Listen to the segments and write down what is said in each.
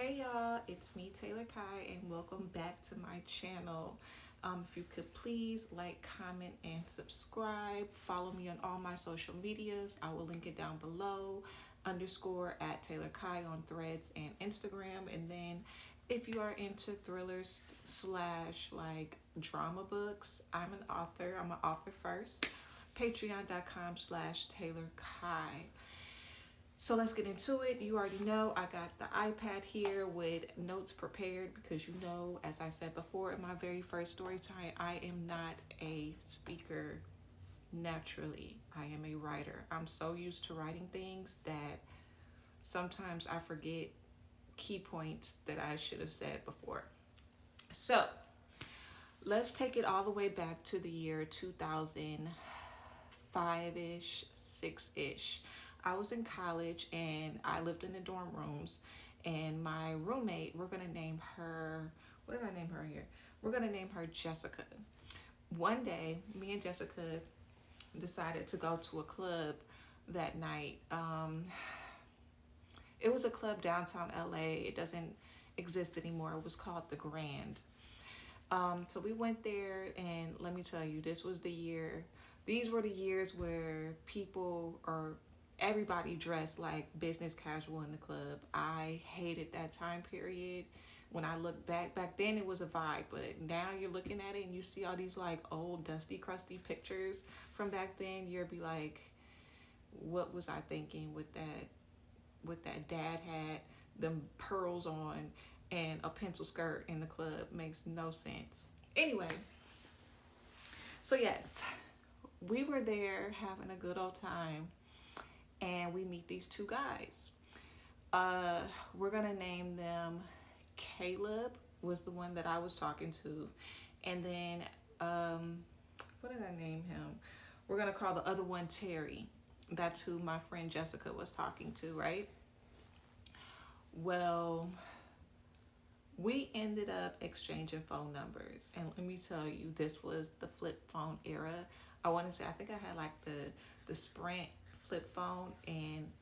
Hey y'all, it's me Taylor Kai and welcome back to my channel. If you could please like, comment, and subscribe. Follow me on all my social medias. I will link it down below. Underscore at Taylor Kai on Threads and Instagram. And then if you are into thrillers slash like drama books, I'm an author. I'm an author first. Patreon.com slash Taylor Kai. So let's get into it. You already know I got the iPad here with notes prepared because you know, as I said before in my very first story time, I am not a speaker naturally. I am a writer. I'm so used to writing things that sometimes I forget key points that I should have said before. So let's take it all the way back to the year 2005-ish, 6-ish. I was in college and I lived in the dorm rooms, and my roommate, we're gonna name her, what did I name her here? We're gonna name her Jessica. One day, me and Jessica decided to go to a club that night. It was a club downtown LA. It doesn't exist anymore. It was called The Grand. So we went there, and let me tell you, these were the years where everybody dressed like business casual in the club. I hated that time period. When I look back then it was a vibe, but now you're looking at it and you see all these like old dusty crusty pictures from back then, you'll be like, what was I thinking with that dad hat, them pearls on, and a pencil skirt in the club? Makes no sense. Anyway, so yes, we were there having a good old time, and we meet these two guys. We're gonna name them Caleb was the one that I was talking to, and then what did I name him? We're gonna call the other one Terry. That's who my friend Jessica was talking to, right? Well, we ended up exchanging phone numbers, and let me tell you, this was the flip phone era. I think I had like the Sprint flip phone, and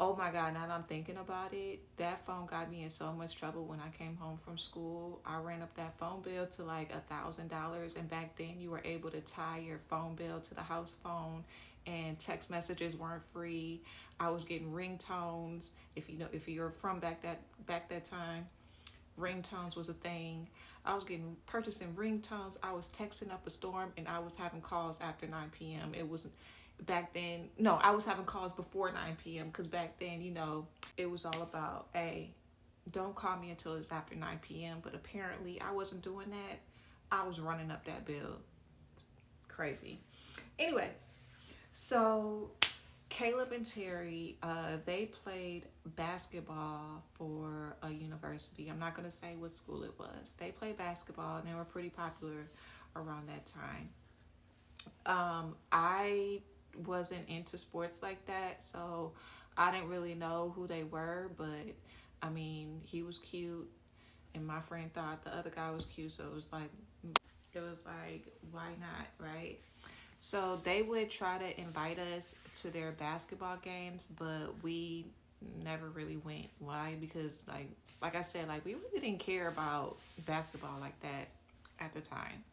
oh my god, now that I'm thinking about it, that phone got me in so much trouble when I came home from school. I ran up that phone bill to like $1,000, and back then you were able to tie your phone bill to the house phone, and text messages weren't free. I was getting ringtones. If you're from back that time, ringtones was a thing. I was purchasing ringtones. I was texting up a storm, and I was having calls after 9 p.m. It was back then. No, I was having calls before 9 p.m. because back then, it was all about, hey, don't call me until it's after 9 p.m. But apparently I wasn't doing that. I was running up that bill. It's crazy. Anyway, so Caleb and Terry, they played basketball for a university. I'm not going to say what school it was. They played basketball, and they were pretty popular around that time. I wasn't into sports like that, so I didn't really know who they were, but I mean, he was cute, and my friend thought the other guy was cute, so it was like, why not, right? So they would try to invite us to their basketball games, but we never really went. Why? Because like I said, we really didn't care about basketball like that at the time.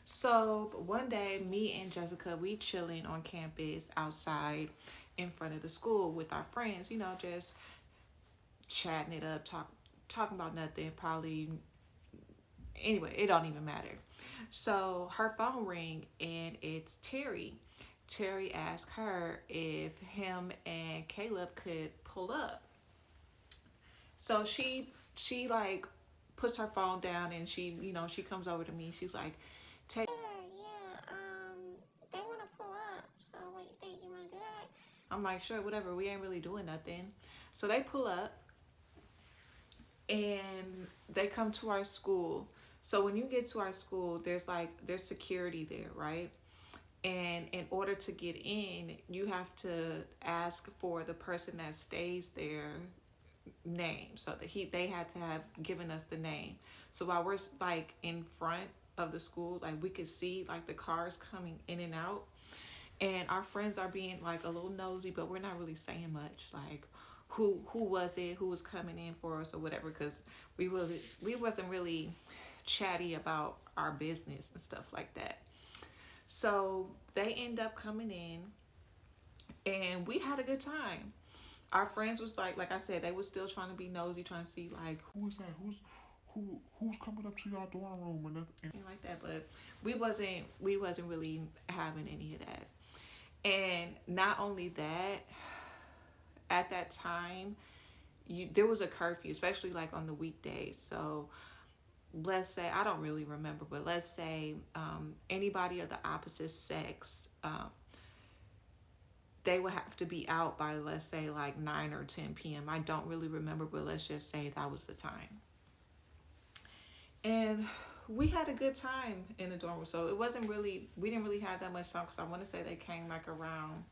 So one day, me and Jessica, we chilling on campus outside in front of the school with our friends, just chatting it up, talking about nothing, probably. Anyway, it don't even matter. So her phone ring, and it's Terry. Terry asked her if him and Caleb could pull up. So she puts her phone down, and she comes over to me. She's like, Taylor, yeah, they want to pull up, so what do you think? You want to do that? I'm like, sure, whatever. We ain't really doing nothing. So they pull up, and they come to our school. So when you get to our school, there's security there, right? And in order to get in, you have to ask for the person that stays there name. So they had to have given us the name. So while we're in front of the school, we could see the cars coming in and out, and our friends are being a little nosy, but we're not really saying much, who was it, who was coming in for us or whatever, because we wasn't really chatty about our business and stuff like that. So they end up coming in, and we had a good time. Our friends was like I said, they was still trying to be nosy, trying to see like Who is that? Who's coming up to y'all dorm room and anything like that. But we wasn't really having any of that. And not only that, at that time, there was a curfew, especially like on the weekdays. So let's say, I don't really remember, but let's say anybody of the opposite sex, they would have to be out by, let's say, like 9 or 10 p.m. I don't really remember, but let's just say that was the time. And we had a good time in the dorm room. So it wasn't really, we didn't really have that much time, because I want to say they came like around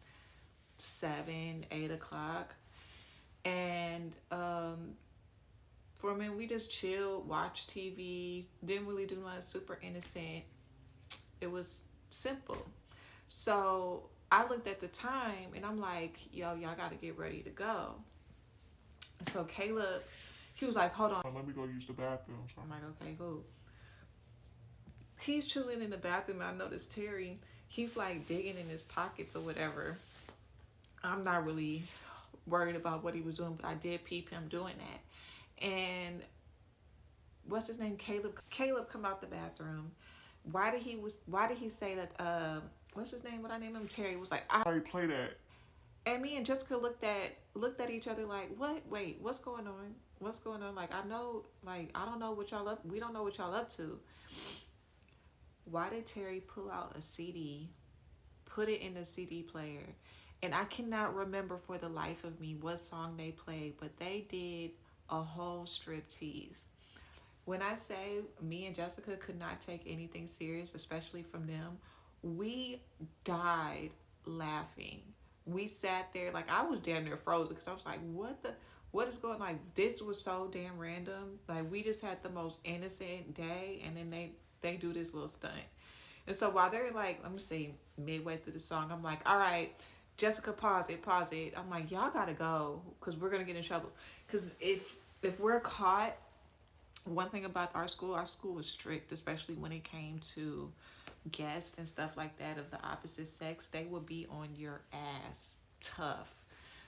7, 8 o'clock. And for a minute, we just chilled, watched TV, didn't really do nothing super innocent. It was simple. So I looked at the time and I'm like, yo, y'all got to get ready to go. And so Caleb, he was like, hold on. let me go use the bathroom. So I'm like, okay, go. He's chilling in the bathroom, and I noticed Terry, he's like digging in his pockets or whatever. I'm not really worried about what he was doing, but I did peep him doing that. And what's his name? Caleb come out the bathroom. Why did he say that what's his name? What I name him? Terry was like, I play that. and me and Jessica looked at each other like, what? Wait, what's going on? What's going on? Like, I know, like, I don't know what y'all up. We don't know what y'all up to. Why did Terry pull out a CD, put it in the CD player, and I cannot remember for the life of me what song they played, but they did a whole strip tease. When I say me and Jessica could not take anything serious, especially from them, we died laughing. We sat there, like, I was damn near frozen, because I was like, what is going on? Like, this was so damn random. Like, we just had the most innocent day, and then they do this little stunt. And so while they're like, let me see, midway through the song, I'm like, all right, Jessica, pause it. I'm like, y'all gotta go, because we're gonna get in trouble. Because if we're caught, one thing about our school was strict, especially when it came to guests and stuff like that of the opposite sex. They would be on your ass tough.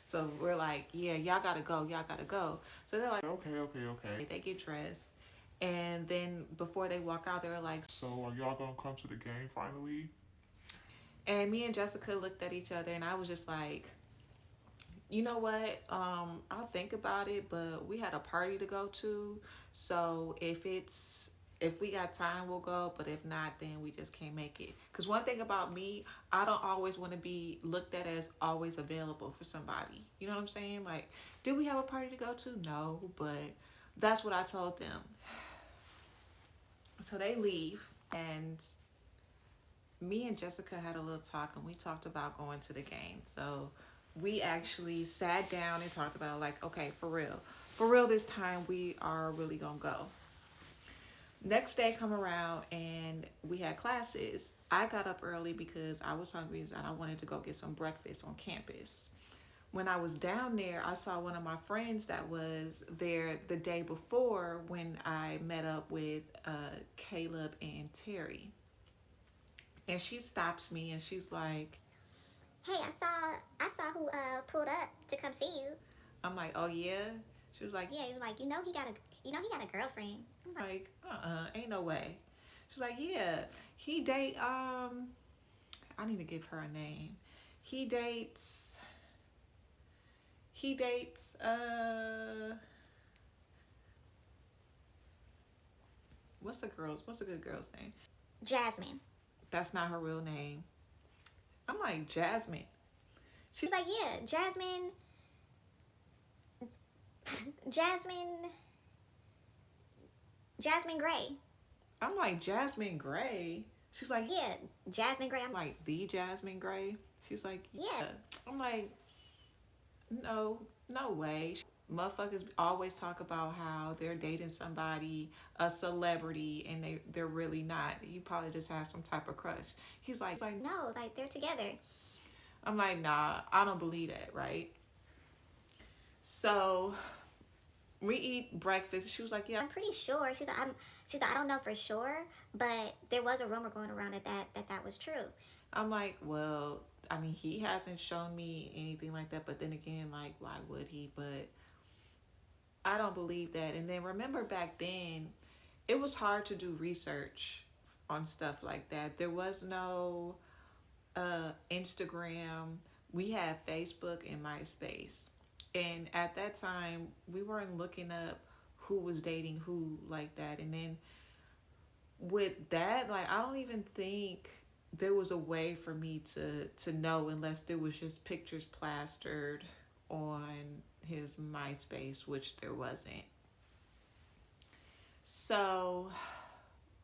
So we're like, yeah, y'all gotta go. So they're like, Okay. they get dressed. And then before they walk out, they were like, So are y'all gonna come to the game finally? and me and Jessica looked at each other, and I was just like, you know what? I'll think about it, but we had a party to go to. So if we got time, we'll go. But if not, then we just can't make it. Because one thing about me, I don't always want to be looked at as always available for somebody. You know what I'm saying? Like, did we have a party to go to? No, but that's what I told them. So they leave, and me and Jessica had a little talk, and we talked about going to the game. So we actually sat down and talked about, like, okay, for real this time, we are really gonna go. Next day come around, and we had classes. I got up early because I was hungry and I wanted to go get some breakfast on campus. When I was down there, I saw one of my friends that was there the day before when I met up with Caleb and Terry. And she stops me and she's like, Hey, I saw who pulled up to come see you. I'm like, oh yeah? She was like, Yeah, he was like, he got a girlfriend. I'm like, ain't no way. She's like, yeah, he date, I need to give her a name. He dates, what's a good girl's name? Jasmine. That's not her real name. I'm like, Jasmine. She's like, yeah, Jasmine Gray. I'm like, Jasmine Gray? She's like, Yeah, Jasmine Gray. I'm like, like, the Jasmine Gray? She's like, yeah. I'm like, no way. Motherfuckers always talk about how they're dating somebody, a celebrity, and they're really not. You probably just have some type of crush. He's like, No, like, they're together. I'm like, nah, I don't believe that, right? So we eat breakfast. She was like, yeah. I'm pretty sure. She's like, I don't know for sure, but there was a rumor going around that was true. I'm like, well, I mean, he hasn't shown me anything like that. But then again, like, why would he? But I don't believe that. And then remember back then, it was hard to do research on stuff like that. There was no Instagram. We had Facebook and MySpace. And at that time, we weren't looking up who was dating who like that. And then with that, like, I don't even think there was a way for me to know unless there was just pictures plastered on his MySpace, which there wasn't. So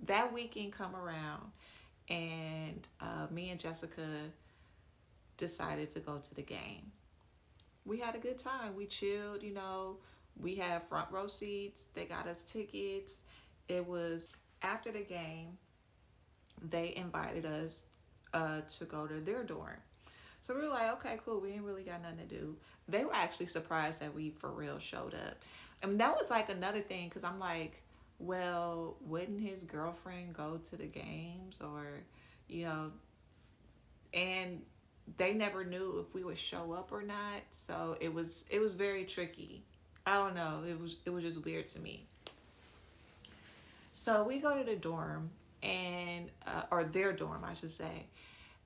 that weekend come around, and me and Jessica decided to go to the game. We had a good time. We chilled, you know. We had front row seats. They got us tickets. It was after the game, they invited us to go to their dorm. So we were like, okay, cool. We ain't really got nothing to do. They were actually surprised that we for real showed up. And that was like another thing, because I'm like, well, wouldn't his girlfriend go to the games, or, you know, and they never knew if we would show up or not. So it was very tricky. I don't know. It was just weird to me. So we go to the dorm, and or their dorm, I should say.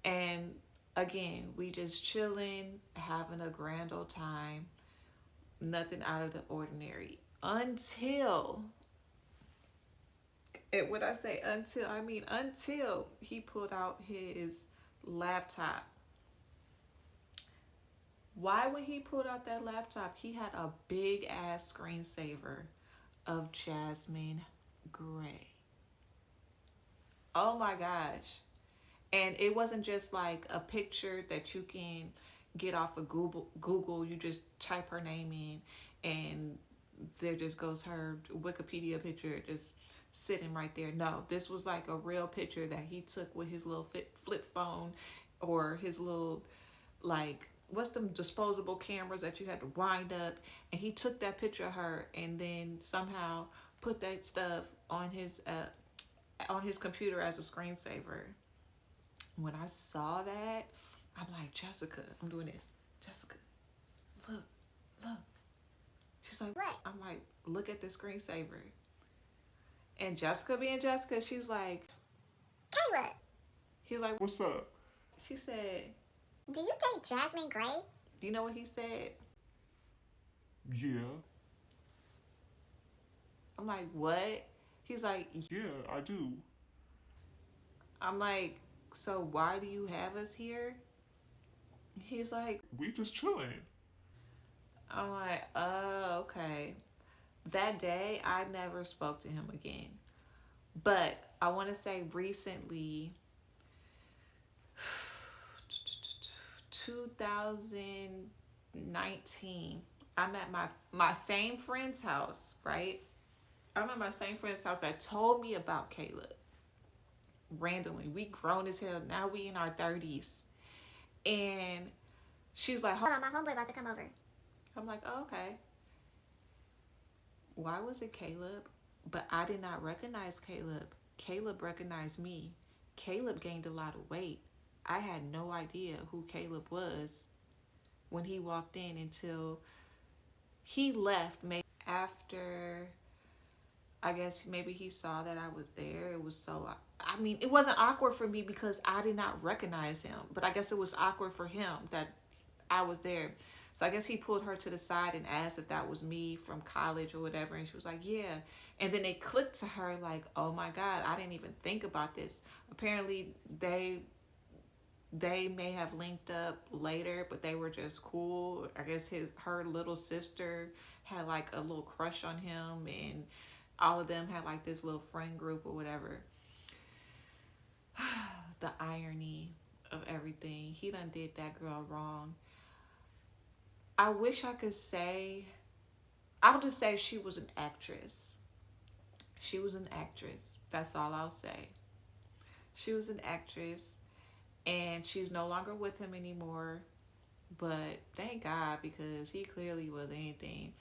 And again, we just chilling, having a grand old time. Nothing out of the ordinary until when I say until, I mean until he pulled out his laptop. Why when he pulled out that laptop, he had a big ass screensaver of Jasmine Gray. Oh my gosh. And it wasn't just like a picture that you can get off of Google. You just type her name in, and there just goes her Wikipedia picture just sitting right there. No, this was like a real picture that he took with his little flip phone, or his little, like, what's them disposable cameras that you had to wind up, and he took that picture of her and then somehow put that stuff on his computer as a screensaver. When I saw that, I'm like, Jessica, I'm doing this. Jessica, look. She's like, What? I'm like, look at the screensaver. And Jessica being Jessica, she's like, Caleb, he's like, What's up? she said, do you date Jasmine Gray? do you know what he said? Yeah. I'm like, what? He's like, Yeah, I do. I'm like, so why do you have us here? He's like, We just chilling. I'm like, oh, okay. That day, I never spoke to him again. But I want to say recently, 2019, I'm at my same friend's house, right? I'm at my same friend's house that told me about Caleb. Randomly, we grown as hell. Now we in our 30s. And she's like, Hold on, my homeboy about to come over. I'm like, oh, okay. Why was it Caleb? But I did not recognize Caleb. Caleb recognized me. Caleb gained a lot of weight. I had no idea who Caleb was when he walked in until he left. Maybe after, I guess maybe he saw that I was there. It was so, I mean, it wasn't awkward for me because I did not recognize him. But I guess it was awkward for him that I was there. So I guess he pulled her to the side and asked if that was me from college or whatever. And she was like, yeah. And then it clicked to her like, oh my God, I didn't even think about this. Apparently they may have linked up later, but they were just cool. I guess her little sister had like a little crush on him, and all of them had like this little friend group or whatever. The irony of everything. He done did that girl wrong. I wish I could say, I'll just say she was an actress. She was an actress. That's all I'll say. She was an actress, and she's no longer with him anymore. But thank God, because he clearly was anything.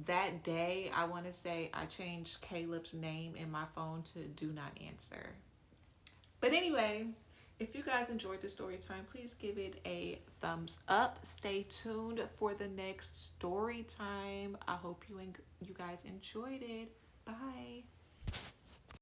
That day, I want to say I changed Caleb's name in my phone to do not answer. But anyway, if you guys enjoyed the story time, please give it a thumbs up. Stay tuned for the next story time. I hope you guys enjoyed it. Bye.